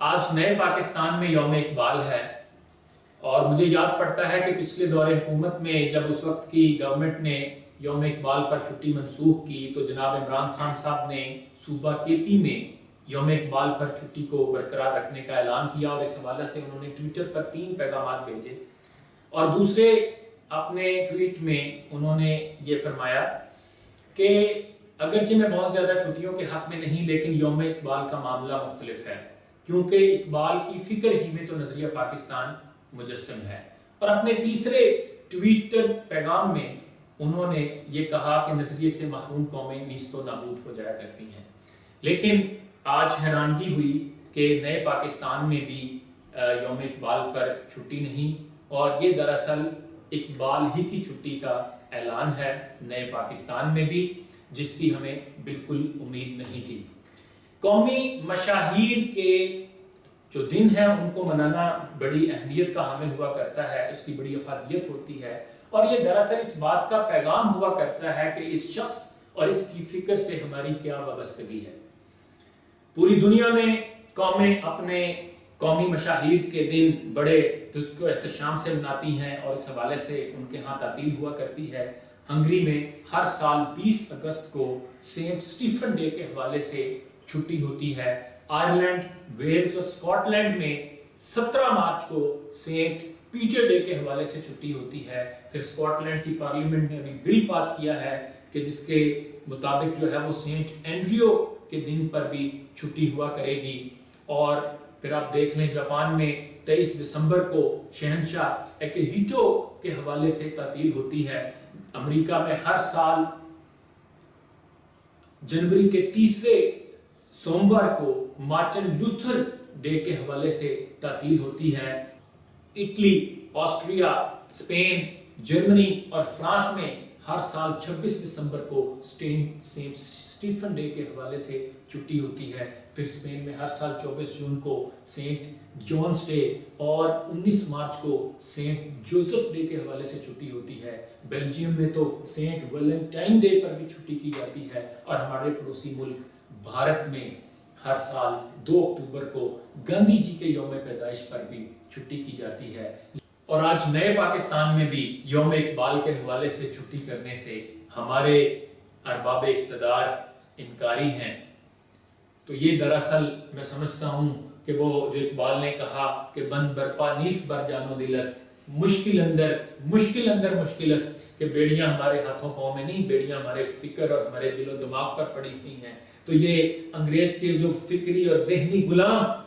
آج نئے پاکستان میں یوم اقبال ہے اور مجھے یاد پڑتا ہے کہ پچھلے دور حکومت میں جب اس وقت کی گورنمنٹ نے یوم اقبال پر چھٹی منسوخ کی تو جناب عمران خان صاحب نے صوبہ کے پی میں یوم اقبال پر چھٹی کو برقرار رکھنے کا اعلان کیا اور اس حوالے سے انہوں نے ٹویٹر پر 3 پیغامات بھیجے اور دوسرے اپنے ٹویٹ میں انہوں نے یہ فرمایا کہ اگرچہ میں بہت زیادہ چھٹیوں کے حق میں نہیں لیکن یوم اقبال کا معاملہ مختلف ہے کیونکہ اقبال کی فکر ہی میں تو نظریہ پاکستان مجسم ہے۔ اور اپنے تیسرے ٹویٹر پیغام میں انہوں نے یہ کہا کہ نظریے سے محروم قومیں نیست و نابود ہو جایا کرتی ہیں، لیکن آج حیرانگی ہوئی کہ نئے پاکستان میں بھی یوم اقبال پر چھٹی نہیں، اور یہ دراصل اقبال ہی کی چھٹی کا اعلان ہے نئے پاکستان میں بھی، جس کی ہمیں بالکل امید نہیں تھی۔ قومی مشاہیر کے جو دن ہے ان کو منانا بڑی اہمیت کا حامل ہوا کرتا ہے، اس کی بڑی افادیت ہوتی ہے، اور یہ دراصل اس بات کا پیغام ہوا کرتا ہے کہ اس شخص اور اس کی فکر سے ہماری کیا وابستگی ہے۔ پوری دنیا میں قومیں اپنے قومی مشاہیر کے دن بڑے احتشام سے مناتی ہیں اور اس حوالے سے ان کے ہاں تعطیل ہوا کرتی ہے۔ ہنگری میں ہر سال 20 اگست کو سینٹ سٹیفن ڈے کے حوالے سے چھٹی ہوتی ہے۔ آئرلینڈ، ویلز اور اسکاٹ لینڈ میں 17 مارچ کو سینٹ پیٹر ڈے کے حوالے سے چھٹی ہوتی ہے۔ پھر اسکاٹ لینڈ کی پارلیمنٹ نے ابھی بل پاس کیا ہے کہ جس کے مطابق جو ہے وہ سینٹ اینڈریو کے دن پر بھی چھٹی ہوا کرے گی۔ اور پھر آپ دیکھ لیں جاپان میں 23 دسمبر کو شہنشاہ ایکیہیٹو کے حوالے سے تعطیل ہوتی ہے۔ امریکہ میں ہر سال جنوری کے تیسرے سوموار کو مارٹن لوتھر ڈے کے حوالے سے تعطیل ہوتی ہے۔ اٹلی، آسٹریا، اسپین، جرمنی اور فرانس میں ہر سال 26 دسمبر کو سینٹ سٹیفن ڈے کے حوالے سے چھٹی ہوتی ہے۔ پھر اسپین میں ہر سال 24 جون کو سینٹ جونز ڈے اور 19 مارچ کو سینٹ جوزف ڈے کے حوالے سے چھٹی ہوتی ہے۔ بیلجیم میں تو سینٹ ویلنٹائن ڈے پر بھی چھٹی کی جاتی ہے، اور ہمارے پڑوسی ملک بھارت میں ہر سال 2 اکتوبر کو گاندھی جی کے یوم پیدائش پر بھی چھٹی کی جاتی ہے۔ اور آج نئے پاکستان میں بھی یوم اقبال کے حوالے سے چھٹی کرنے سے ہمارے ارباب اقتدار انکاری ہیں۔ تو یہ دراصل میں سمجھتا ہوں کہ وہ جو اقبال نے کہا کہ بند برپا نیست بر جان و دل است، مشکل اندر مشکل است، کہ بیڑیاں ہمارے ہاتھوں پاؤں میں نہیں، بیڑیاں ہمارے فکر اور ہمارے دل و دماغ پر پڑی ہوئی ہیں۔ تو یہ انگریز کے جو فکری اور ذہنی غلام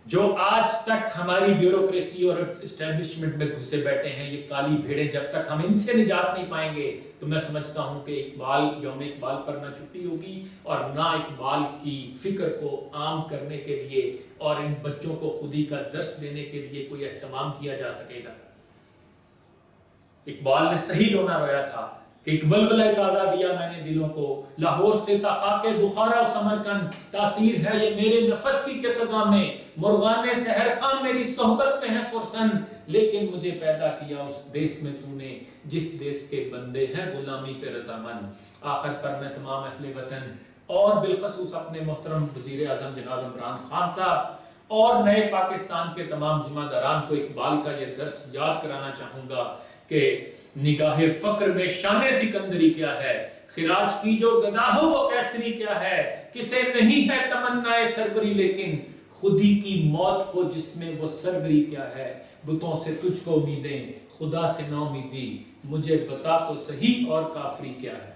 جو آج تک ہماری بیوروکریسی اور اسٹیبلشمنٹ میں گھسے بیٹھے ہیں، یہ کالی بھیڑیں، جب تک ہم ان سے نجات نہیں پائیں گے تو میں سمجھتا ہوں کہ یوم اقبال پر نہ چھٹی ہوگی اور نہ اقبال کی فکر کو عام کرنے کے لیے اور ان بچوں کو خودی کا درس دینے کے لیے کوئی اہتمام کیا جا سکے گا۔ اقبال نے صحیح رونا رویا تھا کہ ایک ولولہ تازہ دیا میں نے دلوں کو، لاہور سے تا خاک بخارا و سمرقند، تاثیر ہے یہ میرے نفس کی کے خزاں میں، مرغان سحر خان میری صحبت میں ہے خرسند، لیکن مجھے پیدا کیا اس دیس میں تو نے جس دیس کے بندے ہیں غلامی پہ رضامند۔ آخر پر میں تمام اہل وطن اور بالخصوص اپنے محترم وزیر اعظم جناب عمران خان صاحب اور نئے پاکستان کے تمام ذمہ داران کو اقبال کا یہ درس یاد کرانا چاہوں گا کہ نگاہ فقر میں شان سکندری کیا ہے، خراج کی جو گدا ہو وہ کیسری کیا ہے، کسے نہیں ہے تمنا سروری لیکن خودی کی موت ہو جس میں وہ سروری کیا ہے، بتوں سے تجھ کو امیدیں خدا سے نا امیدی، مجھے بتا تو صحیح اور کافری کیا ہے۔